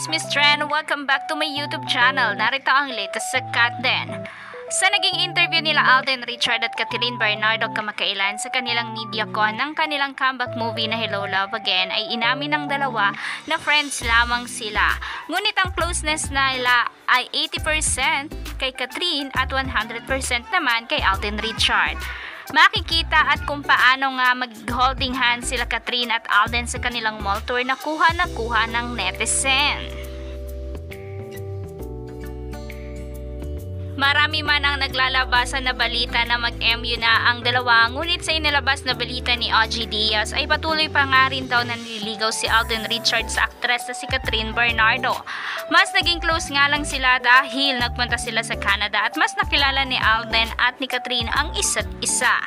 Chismis Trend! Welcome back to my YouTube channel. Narito ang latest sa Katden. Sa naging interview nila Alden Richard at Catherine Bernardo kamakailan sa kanilang MediaCon ng kanilang comeback movie na Hello Love Again ay inamin ng dalawa na friends lamang sila. Ngunit ang closeness nila ay 80% kay Catherine at 100% naman kay Alden Richard. Makikita at kung paano nga mag-holding hands sila Catherine at Alden sa kanilang mall tour na kuha ng netizen. Marami man ang naglalabasan na balita na mag-MU na ang dalawa, ngunit sa inilabas na balita ni OG Diaz ay patuloy pa nga rin daw nanliligaw si Alden Richard sa aktres na si Catherine Bernardo. Mas naging close nga lang sila dahil nagpunta sila sa Canada at mas nakilala ni Alden at ni Catherine ang isa't isa.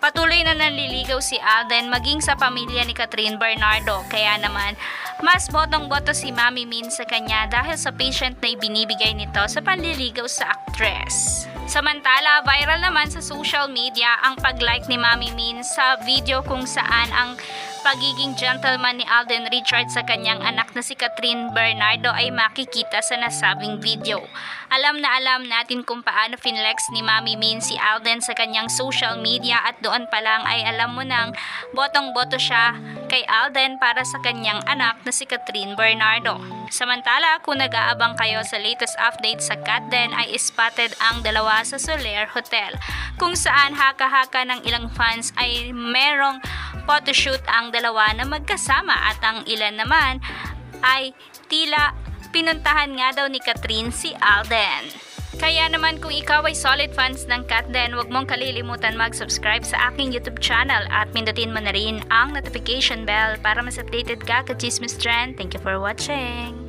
Patuloy na nanliligaw si Alden maging sa pamilya ni Catherine Bernardo, kaya naman mas botong-boto si Mami Min sa kanya dahil sa patient na ibinibigay nito sa panliligaw sa aktres. Samantala, viral naman sa social media ang pag-like ni Mami Min sa video kung saan ang pagiging gentleman ni Alden Richard sa kanyang anak na si Catherine Bernardo ay makikita sa nasabing video. Alam na alam natin kung paano finlex ni Mami Min si Alden sa kanyang social media at doon pa lang ay alam mo nang botong-boto siya kay Alden para sa kanyang anak na si Catherine Bernardo. Samantala, kung nag-aabang kayo sa latest update sa Katden ay spotted ang dalawa sa Soler Hotel kung saan haka-haka ng ilang fans ay merong photoshoot ang dalawa na magkasama at ang ilan naman ay tila pinuntahan nga daw ni Catherine si Alden. Kaya naman kung ikaw ay solid fans ng Katden, huwag mong kalilimutan mag-subscribe sa aking YouTube channel at pindutin mo na rin ang notification bell para mas updated ka ka Chismis Trend. Thank you for watching!